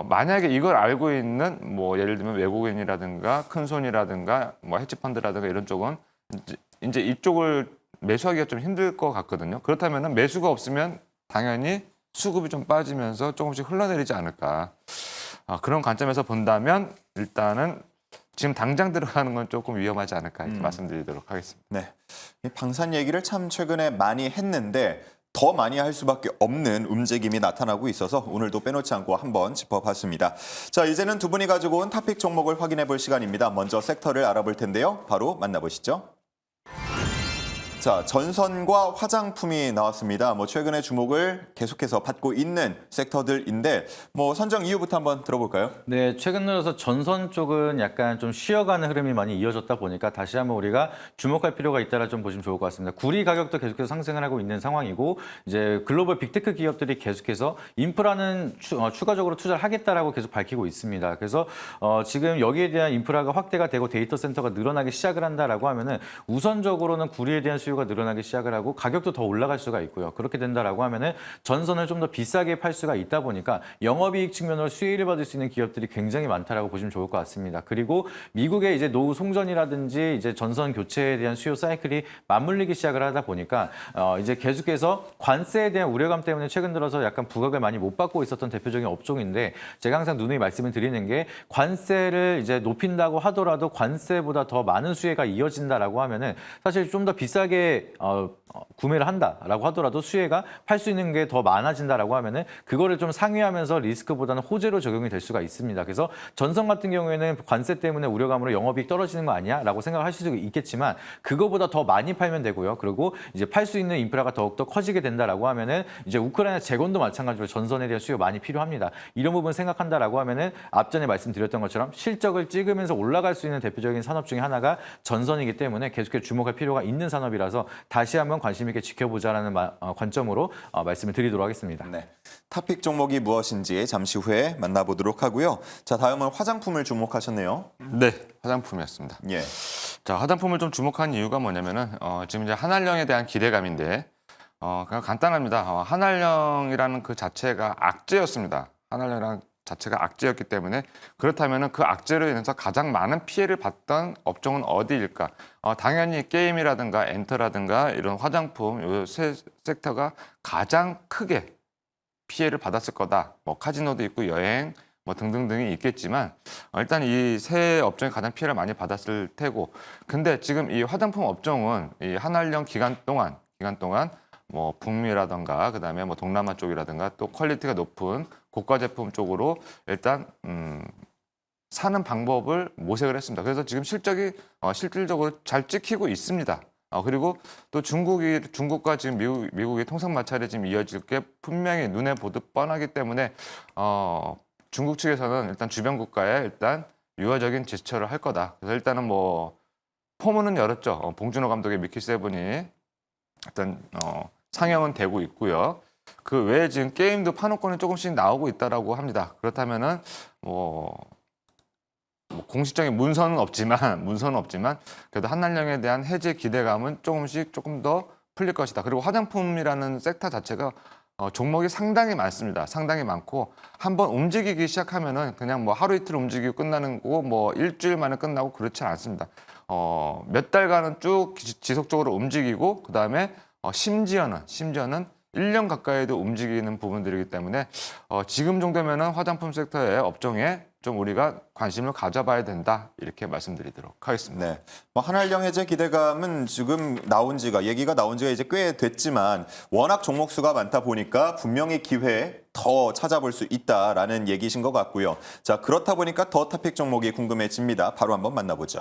만약에 이걸 알고 있는 뭐 예를 들면 외국인이라든가 큰 손이라든가 뭐 헤지펀드라든가 이런 쪽은 이제 이쪽을 매수하기가 좀 힘들 것 같거든요. 그렇다면은 매수가 없으면 당연히 수급이 좀 빠지면서 조금씩 흘러내리지 않을까. 그런 관점에서 본다면 일단은 지금 당장 들어가는 건 조금 위험하지 않을까 이렇게 말씀드리도록 하겠습니다. 네, 이 방산 얘기를 참 최근에 많이 했는데 더 많이 할 수밖에 없는 움직임이 나타나고 있어서 오늘도 빼놓지 않고 한번 짚어봤습니다. 자, 이제는 두 분이 가지고 온 탑픽 종목을 확인해 볼 시간입니다. 먼저 섹터를 알아볼 텐데요. 바로 만나보시죠. 자, 전선과 화장품이 나왔습니다. 뭐 최근에 주목을 계속해서 받고 있는 섹터들인데 뭐 선정 이유부터 한번 들어볼까요? 네, 최근 들어서 전선 쪽은 약간 좀 쉬어가는 흐름이 많이 이어졌다 보니까 다시 한번 우리가 주목할 필요가 있다라 좀 보시면 좋을 것 같습니다. 구리 가격도 계속해서 상승을 하고 있는 상황이고 이제 글로벌 빅테크 기업들이 계속해서 인프라는 추가적으로 투자를 하겠다라고 계속 밝히고 있습니다. 그래서 지금 여기에 대한 인프라가 확대가 되고 데이터 센터가 늘어나기 시작을 한다라고 하면은 우선적으로는 구리에 대한 수요가 늘어나기 시작을 하고 가격도 더 올라갈 수가 있고요. 그렇게 된다라고 하면은 전선을 좀 더 비싸게 팔 수가 있다 보니까 영업이익 측면으로 수혜를 받을 수 있는 기업들이 굉장히 많다라고 보시면 좋을 것 같습니다. 그리고 미국의 이제 노후 송전이라든지 이제 전선 교체에 대한 수요 사이클이 맞물리기 시작을 하다 보니까 이제 계속해서 관세에 대한 우려감 때문에 최근 들어서 약간 부각을 많이 못 받고 있었던 대표적인 업종인데 제가 항상 누누이 말씀을 드리는 게 관세를 이제 높인다고 하더라도 관세보다 더 많은 수혜가 이어진다라고 하면은 사실 좀 더 비싸게 만약에 구매를 한다라고 하더라도 수혜가 팔 수 있는 게 더 많아진다라고 하면은 그거를 좀 상회하면서 리스크보다는 호재로 적용이 될 수가 있습니다. 그래서 전선 같은 경우에는 관세 때문에 우려감으로 영업이익 떨어지는 거 아니야?라고 생각하실 수 있겠지만 그거보다 더 많이 팔면 되고요. 그리고 이제 팔 수 있는 인프라가 더욱더 커지게 된다라고 하면은 이제 우크라이나 재건도 마찬가지로 전선에 대한 수요 많이 필요합니다. 이런 부분 생각한다라고 하면은 앞전에 말씀드렸던 것처럼 실적을 찍으면서 올라갈 수 있는 대표적인 산업 중에 하나가 전선이기 때문에 계속해서 주목할 필요가 있는 산업이라서 다시 한번 관심 있게 지켜보자라는 관점으로 말씀을 드리도록 하겠습니다. 네. 탑픽 종목이 무엇인지 잠시 후에 만나보도록 하고요. 자, 다음은 화장품을 주목하셨네요. 네, 화장품이었습니다. 예. 자, 화장품을 좀 주목한 이유가 뭐냐면은 지금 이제 한알령에 대한 기대감인데 그냥 간단합니다. 한알령이라는 그 자체가 악재였습니다. 한알령이라는 자체가 악재였기 때문에 그렇다면은 그 악재로 인해서 가장 많은 피해를 봤던 업종은 어디일까? 당연히 게임이라든가 엔터라든가 이런 화장품 요 세 섹터가 가장 크게 피해를 받았을 거다. 뭐 카지노도 있고 여행 뭐 등등등이 있겠지만 일단 이 세 업종이 가장 피해를 많이 받았을 테고 근데 지금 이 화장품 업종은 이 한알령 기간 동안 뭐 북미라든가 그다음에 뭐 동남아 쪽이라든가 또 퀄리티가 높은 고가 제품 쪽으로 일단 사는 방법을 모색을 했습니다. 그래서 지금 실적이 실질적으로 잘 찍히고 있습니다. 그리고 또 중국과 지금 미국의 통상 마찰이 지금 이어질 게 분명히 눈에 보듯 뻔하기 때문에 중국 측에서는 일단 주변 국가에 일단 유화적인 제스처를 할 거다. 그래서 일단은 뭐 포문은 열었죠. 봉준호 감독의 미키7이 일단 상영은 되고 있고요. 그 외에 지금 게임도 판호권이 조금씩 나오고 있다라고 합니다. 그렇다면은 뭐 공식적인 문서는 없지만 그래도 한알령에 대한 해제 기대감은 조금 더 풀릴 것이다. 그리고 화장품이라는 섹터 자체가 종목이 상당히 많습니다. 상당히 많고 한번 움직이기 시작하면은 그냥 뭐 하루 이틀 움직이고 끝나는 거고 뭐 일주일 만에 끝나고 그렇지 않습니다. 몇 달간은 쭉 지속적으로 움직이고 그다음에 심지어는 1년 가까이도 움직이는 부분들이기 때문에 지금 정도면은 화장품 섹터의 업종에 좀 우리가 관심을 가져봐야 된다 이렇게 말씀드리도록 하겠습니다. 네, 뭐 한알령 해제 기대감은 지금 얘기가 나온 지가 이제 꽤 됐지만 워낙 종목 수가 많다 보니까 분명히 기회에 더 찾아볼 수 있다라는 얘기신 것 같고요. 자, 그렇다 보니까 더 탑픽 종목이 궁금해집니다. 바로 한번 만나보죠.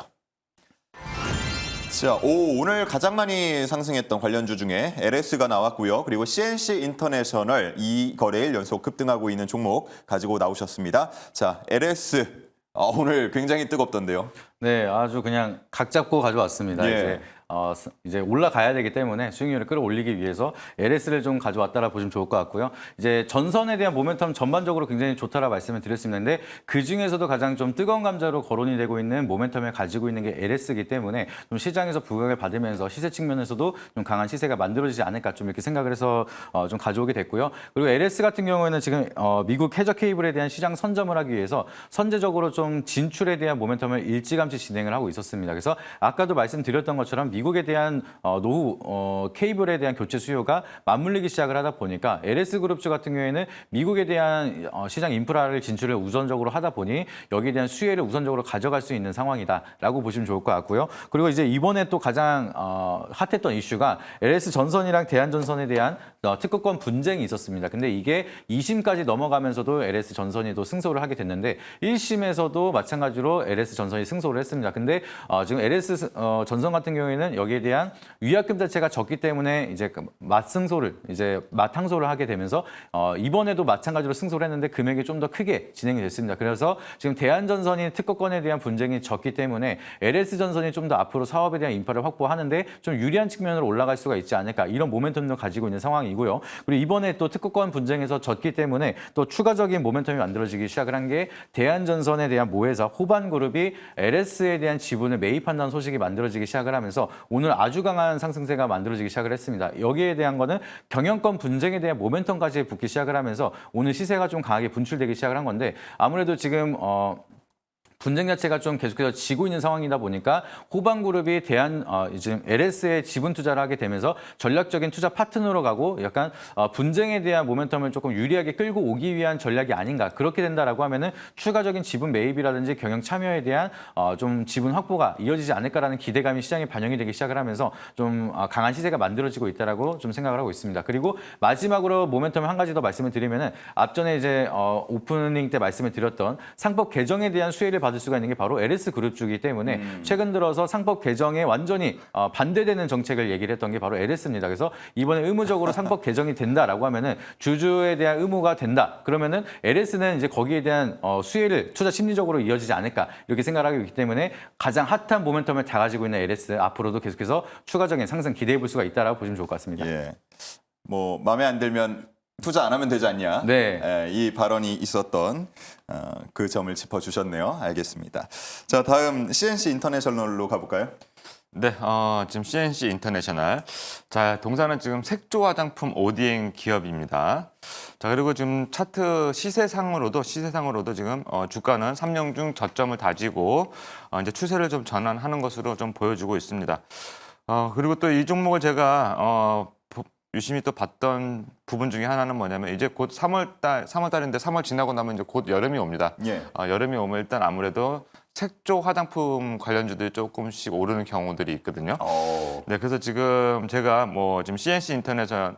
자, 오늘 가장 많이 상승했던 관련주 중에 LS가 나왔고요. 그리고 CNC 인터내셔널 이 거래일 연속 급등하고 있는 종목 가지고 나오셨습니다. 자, LS 오늘 굉장히 뜨겁던데요. 네, 아주 그냥 각 잡고 가져왔습니다. 예. 이제 올라가야 되기 때문에 수익률을 끌어올리기 위해서 LS를 좀 가져왔다라 보시면 좋을 것 같고요. 이제 전선에 대한 모멘텀 전반적으로 굉장히 좋다라 말씀을 드렸습니다. 근데 그 중에서도 가장 좀 뜨거운 감자로 거론이 되고 있는 모멘텀을 가지고 있는 게 LS이기 때문에 좀 시장에서 부각을 받으면서 시세 측면에서도 좀 강한 시세가 만들어지지 않을까 좀 이렇게 생각을 해서 좀 가져오게 됐고요. 그리고 LS 같은 경우에는 지금 미국 해저 케이블에 대한 시장 선점을 하기 위해서 선제적으로 좀 진출에 대한 모멘텀을 일찌감치 진행을 하고 있었습니다. 그래서 아까도 말씀드렸던 것처럼 미국에 대한 노후 케이블에 대한 교체 수요가 맞물리기 시작을 하다 보니까 LS그룹주 같은 경우에는 미국에 대한 시장 인프라를 진출을 우선적으로 하다 보니 여기에 대한 수혜를 우선적으로 가져갈 수 있는 상황이다라고 보시면 좋을 것 같고요. 그리고 이제 이번에 또 가장 핫했던 이슈가 LS 전선이랑 대한전선에 대한 특허권 분쟁이 있었습니다. 근데 이게 2심까지 넘어가면서도 LS 전선이 또 승소를 하게 됐는데 1심에서도 마찬가지로 LS 전선이 승소를 했습니다. 근데 지금 LS 전선 같은 경우에는 여기에 대한 위약금 자체가 적기 때문에 이제 맞항소를 하게 되면서 이번에도 마찬가지로 승소를 했는데 금액이 좀 더 크게 진행이 됐습니다. 그래서 지금 대한전선이 특허권에 대한 분쟁이 적기 때문에 LS전선이 좀 더 앞으로 사업에 대한 인파를 확보하는데 좀 유리한 측면으로 올라갈 수가 있지 않을까 이런 모멘텀도 가지고 있는 상황이고요. 그리고 이번에 또 특허권 분쟁에서 졌기 때문에 또 추가적인 모멘텀이 만들어지기 시작을 한 게 대한전선에 대한 모회사 호반그룹이 LS에 대한 지분을 매입한다는 소식이 만들어지기 시작을 하면서 오늘 아주 강한 상승세가 만들어지기 시작을 했습니다. 여기에 대한 거는 경영권 분쟁에 대한 모멘텀까지 붙기 시작을 하면서 오늘 시세가 좀 강하게 분출되기 시작을 한 건데 아무래도 지금 분쟁 자체가 좀 계속해서 지고 있는 상황이다 보니까 호방그룹이 지금 LS에 지분 투자를 하게 되면서 전략적인 투자 파트너로 가고 약간 분쟁에 대한 모멘텀을 조금 유리하게 끌고 오기 위한 전략이 아닌가. 그렇게 된다라고 하면은 추가적인 지분 매입이라든지 경영 참여에 대한 좀 지분 확보가 이어지지 않을까라는 기대감이 시장에 반영이 되기 시작을 하면서 좀 강한 시세가 만들어지고 있다라고 좀 생각을 하고 있습니다. 그리고 마지막으로 모멘텀을 한 가지 더 말씀을 드리면은 앞전에 이제 오프닝 때 말씀을 드렸던 상법 개정에 대한 수혜를 받을 수가 있는 게 바로 LS 그룹 주기 때문에 최근 들어서 상법 개정에 완전히 반대되는 정책을 얘기를 했던 게 바로 LS입니다. 그래서 이번에 의무적으로 상법 개정이 된다라고 하면은 주주에 대한 의무가 된다. 그러면은 LS는 이제 거기에 대한 수혜를 투자 심리적으로 이어지지 않을까 이렇게 생각을 하고 있기 때문에 가장 핫한 모멘텀을 다 가지고 있는 LS 앞으로도 계속해서 추가적인 상승 기대해 볼 수가 있다라고 보시면 좋을 것 같습니다. 예. 뭐 마음에 안 들면 투자 안 하면 되지 않냐. 네. 예, 이 발언이 있었던 그 점을 짚어주셨네요. 알겠습니다. 자, 다음 CNC 인터내셔널로 가볼까요? 네, 지금 CNC 인터내셔널. 자, 동사는 지금 색조 화장품 ODM 기업입니다. 자, 그리고 지금 차트 시세상으로도 지금 주가는 3년 중 저점을 다지고 이제 추세를 좀 전환하는 것으로 좀 보여주고 있습니다. 그리고 또 이 종목을 제가 유심히 또 봤던 부분 중에 하나는 뭐냐면 이제 곧 3월달인데 3월 지나고 나면 이제 곧 여름이 옵니다. 예. 여름이 오면 일단 아무래도 색조 화장품 관련주들이 조금씩 오르는 경우들이 있거든요. 네, 그래서 지금 제가 뭐 지금 CNC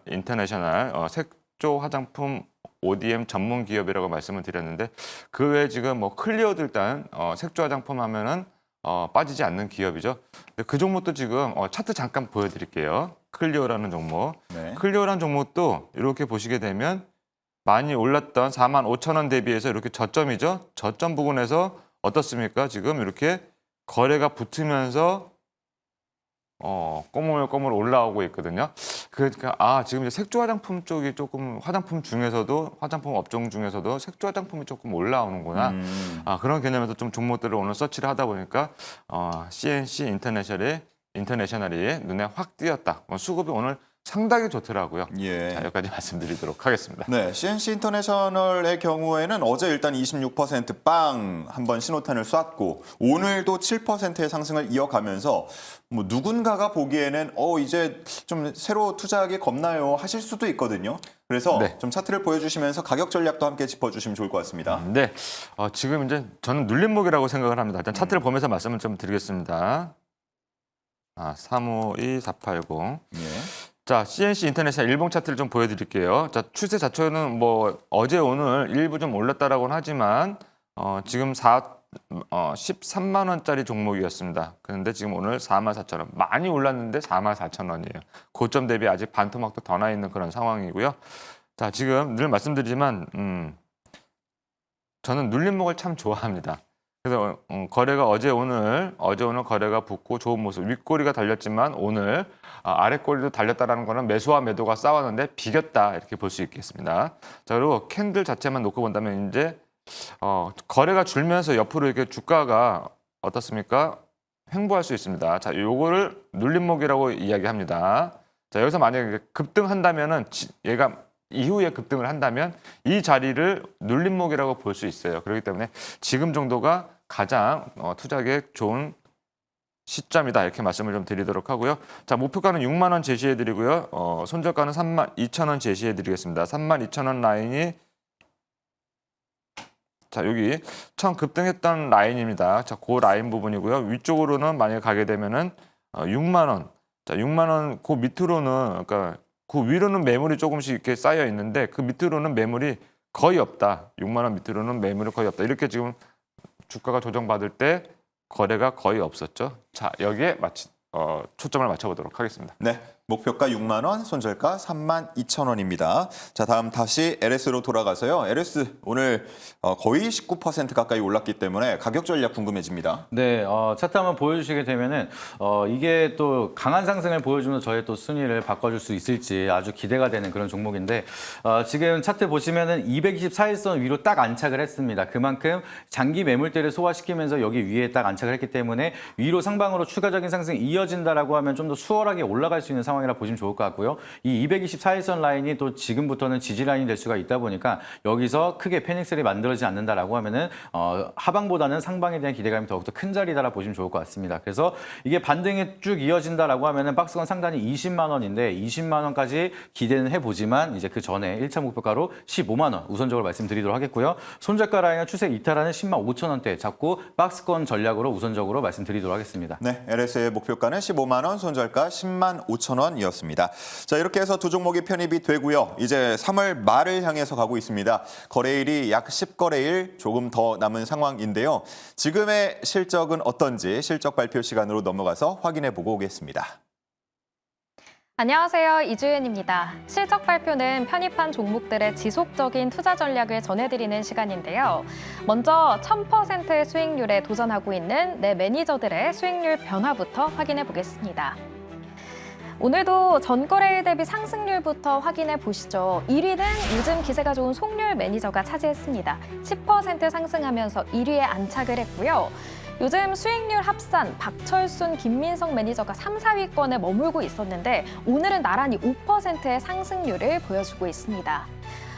인터내셔널 색조 화장품 ODM 전문 기업이라고 말씀을 드렸는데 그 외에 지금 뭐 클리어도 일단 색조 화장품 하면은 빠지지 않는 기업이죠. 근데 그 종목도 지금 차트 잠깐 보여드릴게요. 클리어라는 종목. 네. 클리어라는 종목도 이렇게 보시게 되면 많이 올랐던 45,000원 대비해서 이렇게 저점이죠. 저점 부근에서 어떻습니까? 지금 이렇게 거래가 붙으면서 꼬물꼬물 올라오고 있거든요. 그러니까 지금 이제 색조 화장품 쪽이 조금 화장품 업종 중에서도 색조 화장품이 조금 올라오는구나. 그런 개념에서 좀 종목들을 오늘 서치를 하다 보니까 CNC 인터내셔널이 눈에 확 띄었다. 수급이 오늘 상당히 좋더라고요. 예. 자, 여기까지 말씀드리도록 하겠습니다. 네, CNC 인터내셔널의 경우에는 어제 일단 26%빵 한번 신호탄을 쐈고 오늘도 7%의 상승을 이어가면서 뭐 누군가가 보기에는 이제 좀 새로 투자하기 겁나요 하실 수도 있거든요. 그래서 네. 좀 차트를 보여주시면서 가격 전략도 함께 짚어주시면 좋을 것 같습니다. 네, 지금 이제 저는 눌림목이라고 생각을 합니다. 일단 차트를 보면서 말씀을 좀 드리겠습니다. 352480. 예. 자, CNC 인터내셔널 일봉 차트를 좀 보여드릴게요. 자, 추세 자체는 뭐 어제 오늘 일부 좀 올랐다라고는 하지만 지금 13만 원짜리 종목이었습니다. 그런데 지금 오늘 44,000원. 많이 올랐는데 44,000원이에요. 고점 대비 아직 반토막도 더 나 있는 그런 상황이고요. 자, 지금 늘 말씀드리지만 저는 눌림목을 참 좋아합니다. 그래서 거래가 어제 오늘 거래가 붙고 좋은 모습, 윗꼬리가 달렸지만 오늘 아랫꼬리도 달렸다라는 거는 매수와 매도가 싸웠는데 비겼다 이렇게 볼 수 있겠습니다. 자, 그리고 캔들 자체만 놓고 본다면 이제 거래가 줄면서 옆으로 이렇게 주가가 어떻습니까? 횡보할 수 있습니다. 자, 요거를 눌림목이라고 이야기합니다. 자, 여기서 만약에 급등한다면은 얘가 이후에 급등을 한다면 이 자리를 눌림목이라고 볼 수 있어요. 그렇기 때문에 지금 정도가 가장 투자하기에 좋은 시점이다 이렇게 말씀을 좀 드리도록 하고요. 자, 목표가는 6만 원 제시해 드리고요. 손절가는 32,000원 제시해 드리겠습니다. 32,000원 라인이 자, 여기 처음 급등했던 라인입니다. 자, 그 라인 부분이고요. 위쪽으로는 만약에 가게 되면은 6만 원. 자, 6만 원 그 밑으로는 그러니까 그 위로는 매물이 조금씩 이렇게 쌓여 있는데 그 밑으로는 매물이 거의 없다. 6만 원 밑으로는 매물이 거의 없다. 이렇게 지금 주가가 조정받을 때 거래가 거의 없었죠. 자, 여기에 초점을 맞춰보도록 하겠습니다. 네, 목표가 6만 원, 손절가 32,000원입니다. 자, 다음 다시 LS로 돌아가서요. LS 오늘 거의 19% 가까이 올랐기 때문에 가격 전략 궁금해집니다. 네, 차트 한번 보여주시게 되면은 이게 또 강한 상승을 보여주면서 저의 또 순위를 바꿔줄 수 있을지 아주 기대가 되는 그런 종목인데 지금 차트 보시면은 224일선 위로 딱 안착을 했습니다. 그만큼 장기 매물대를 소화시키면서 여기 위에 딱 안착을 했기 때문에 위로 상방으로 추가적인 상승이 이어진다라고 하면 좀 더 수월하게 올라갈 수 있는 상황이 상황이라 보시면 좋을 것 같고요. 이 224일선 라인이 또 지금부터는 지지 라인이 될 수가 있다 보니까 여기서 크게 패닉셀이 만들어지지 않는다라고 하면은 하방보다는 상방에 대한 기대감이 더욱더 큰 자리다라 보시면 좋을 것 같습니다. 그래서 이게 반등이 쭉 이어진다라고 하면은 박스권 상단이 20만 원인데 20만 원까지 기대는 해보지만 이제 그 전에 1차 목표가로 15만 원 우선적으로 말씀드리도록 하겠고요. 손절가 라인은 추세 이탈하는 10만 5천 원대 잡고 박스권 전략으로 우선적으로 말씀드리도록 하겠습니다. 네, LS의 목표가는 15만 원, 손절가 10만 5천 원이었습니다. 자, 이렇게 해서 두 종목이 편입이 되고요. 이제 3월 말을 향해서 가고 있습니다. 거래일이 약 10거래일 조금 더 남은 상황인데요. 지금의 실적은 어떤지 실적 발표 시간으로 넘어가서 확인해 보고 오겠습니다. 안녕하세요. 이주연입니다. 실적 발표는 편입한 종목들의 지속적인 투자 전략을 전해드리는 시간인데요. 먼저 1000%의 수익률에 도전하고 있는 내 매니저들의 수익률 변화부터 확인해 보겠습니다. 오늘도 전거래일 대비 상승률부터 확인해 보시죠. 1위는 요즘 기세가 좋은 송률 매니저가 차지했습니다. 10% 상승하면서 1위에 안착을 했고요. 요즘 수익률 합산 박철순, 김민성 매니저가 3, 4위권에 머물고 있었는데 오늘은 나란히 5%의 상승률을 보여주고 있습니다.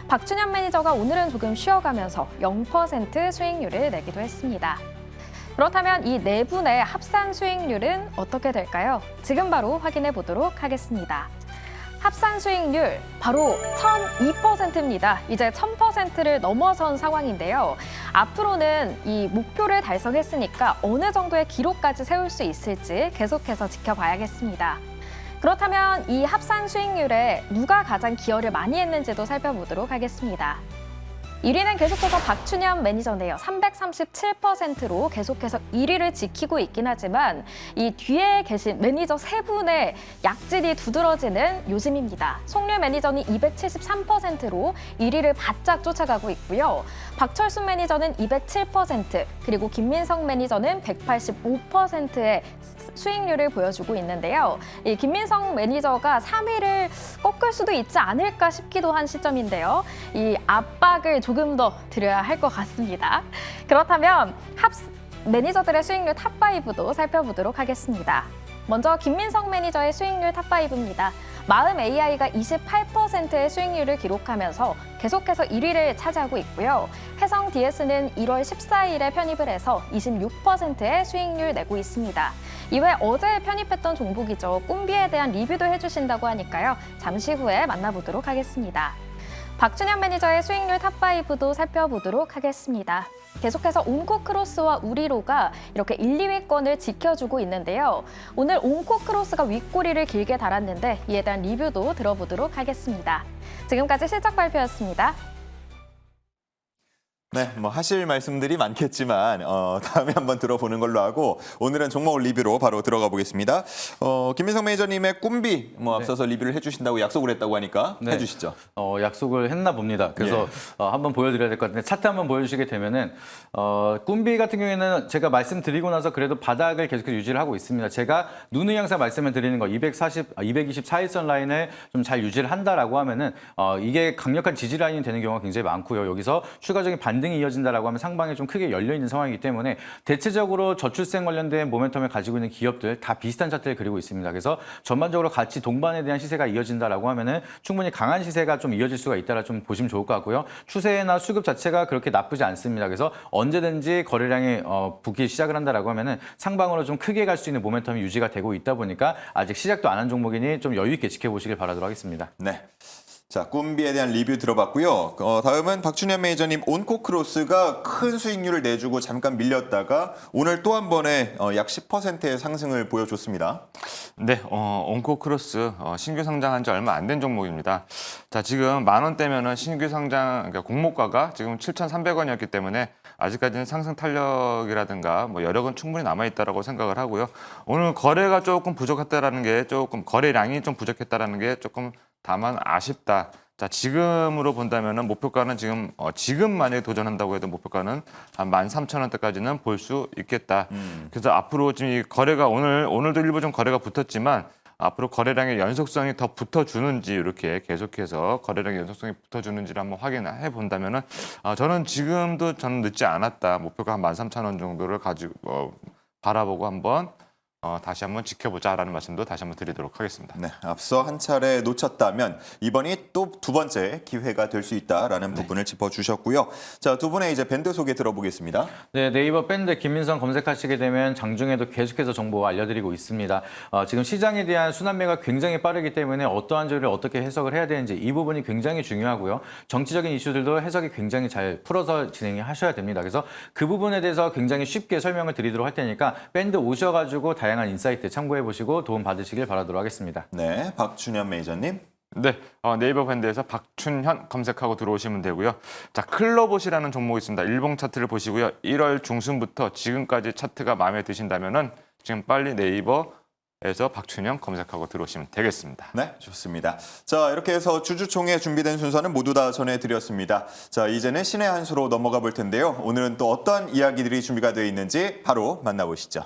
박준현 매니저가 오늘은 조금 쉬어가면서 0% 수익률을 내기도 했습니다. 그렇다면 이 네 분의 합산 수익률은 어떻게 될까요? 지금 바로 확인해 보도록 하겠습니다. 합산 수익률 바로 1002%입니다. 이제 1000%를 넘어선 상황인데요. 앞으로는 이 목표를 달성했으니까 어느 정도의 기록까지 세울 수 있을지 계속해서 지켜봐야겠습니다. 그렇다면 이 합산 수익률에 누가 가장 기여를 많이 했는지도 살펴보도록 하겠습니다. 1위는 계속해서 박춘현 매니저네요. 337%로 계속해서 1위를 지키고 있긴 하지만 이 뒤에 계신 매니저 세 분의 약진이 두드러지는 요즘입니다. 송률 매니저는 273%로 1위를 바짝 쫓아가고 있고요. 박철순 매니저는 207%, 그리고 김민성 매니저는 185%의 수익률을 보여주고 있는데요. 이 김민성 매니저가 3위를 꺾을 수도 있지 않을까 싶기도 한 시점인데요. 이 압박을 조금 더 드려야 할 것 같습니다. 그렇다면 매니저들의 수익률 탑5도 살펴보도록 하겠습니다. 먼저 김민성 매니저의 수익률 탑5입니다. 마음 AI가 28%의 수익률을 기록하면서 계속해서 1위를 차지하고 있고요. 해성 DS는 1월 14일에 편입을 해서 26%의 수익률 내고 있습니다. 이외 어제 편입했던 종목이죠. 꿈비에 대한 리뷰도 해주신다고 하니까요. 잠시 후에 만나보도록 하겠습니다. 박준현 매니저의 수익률 탑5도 살펴보도록 하겠습니다. 계속해서 온코크로스와 우리로가 이렇게 1, 2위권을 지켜주고 있는데요. 오늘 온코크로스가 윗꼬리를 길게 달았는데 이에 대한 리뷰도 들어보도록 하겠습니다. 지금까지 실적 발표였습니다. 네, 뭐 하실 말씀들이 많겠지만 다음에 한번 들어보는 걸로 하고 오늘은 종목 리뷰로 바로 들어가 보겠습니다. 김민성 매니저님의 꿈비 앞서서 리뷰를 해주신다고 약속을 했다고 하니까 해주시죠. 약속을 했나 봅니다. 그래서 한번 보여드려야 될 것 같은데 차트 한번 보여주시게 되면은 꿈비 같은 경우에는 제가 말씀드리고 나서 그래도 바닥을 계속해서 유지를 하고 있습니다. 제가 누누이 항상 말씀을 드리는 거 224일선 라인을 좀 잘 유지를 한다라고 하면은 이게 강력한 지지 라인이 되는 경우가 굉장히 많고요. 여기서 추가적인 반등이 이어진다라고 하면 상방에 좀 크게 열려 있는 상황이기 때문에 대체적으로 저출생 관련된 모멘텀을 가지고 있는 기업들 다 비슷한 차트를 그리고 있습니다. 그래서 전반적으로 같이 동반에 대한 시세가 이어진다라고 하면은 충분히 강한 시세가 좀 이어질 수가 있다라 좀 보시면 좋을 것 같고요. 추세나 수급 자체가 그렇게 나쁘지 않습니다. 그래서 언제든지 거래량이 붙기 시작을 한다라고 하면은 상방으로 좀 크게 갈 수 있는 모멘텀이 유지가 되고 있다 보니까 아직 시작도 안 한 종목이니 좀 여유 있게 지켜보시길 바라도록 하겠습니다. 네. 자, 꿈비에 대한 리뷰 들어봤고요. 다음은 박준현 매니저님 온코크로스가 큰 수익률을 내주고 잠깐 밀렸다가 오늘 또 한 번에 약 10%의 상승을 보여줬습니다. 네, 온코크로스 신규 상장한 지 얼마 안 된 종목입니다. 자, 지금 10,000원대면은 신규 상장 그러니까 공모가가 지금 7,300원이었기 때문에 아직까지는 상승 탄력이라든가 뭐 여력은 충분히 남아 있다라고 생각을 하고요. 오늘 거래가 조금 부족했다라는 게 조금 거래량이 좀 부족했다라는 게 조금 다만 아쉽다. 자, 지금으로 본다면은 목표가는 지금 만약에 도전한다고 해도 목표가는 한 13,000원대까지는 볼 수 있겠다. 그래서 앞으로 지금 이 거래가 오늘도 일부 좀 거래가 붙었지만 앞으로 거래량의 연속성이 더 붙어주는지 이렇게 계속해서 거래량의 연속성이 붙어주는지를 한번 확인해 본다면은 저는 지금도 저는 늦지 않았다. 목표가 한 13,000원 정도를 가지고 바라보고 한번 다시 한번 지켜보자라는 말씀도 다시 한번 드리도록 하겠습니다. 네, 앞서 한 차례 놓쳤다면 이번이 또 두 번째 기회가 될 수 있다라는 부분을 짚어주셨고요. 자, 두 분의 이제 밴드 소개 들어보겠습니다. 네, 네이버 밴드 김민성 검색하시게 되면 장중에도 계속해서 정보 알려드리고 있습니다. 지금 시장에 대한 순환매가 굉장히 빠르기 때문에 어떠한 조를 어떻게 해석을 해야 되는지 이 부분이 굉장히 중요하고요. 정치적인 이슈들도 해석이 굉장히 잘 풀어서 진행하셔야 됩니다. 그래서 그 부분에 대해서 굉장히 쉽게 설명을 드리도록 할 테니까 밴드 오셔가지고 다양한 인사이트 참고해 보시고 도움 받으시길 바라도록 하겠습니다. 네, 박춘현 매니저님. 네, 네이버 밴드에서 박춘현 검색하고 들어오시면 되고요. 자, 클럽옷이라는 종목이 있습니다. 일봉 차트를 보시고요. 1월 중순부터 지금까지 차트가 마음에 드신다면은 지금 빨리 네이버에서 박춘현 검색하고 들어오시면 되겠습니다. 네, 좋습니다. 자, 이렇게 해서 주주총회 준비된 순서는 모두 다 전해드렸습니다. 자, 이제는 신의 한 수로 넘어가 볼 텐데요. 오늘은 또 어떤 이야기들이 준비가 되어 있는지 바로 만나보시죠.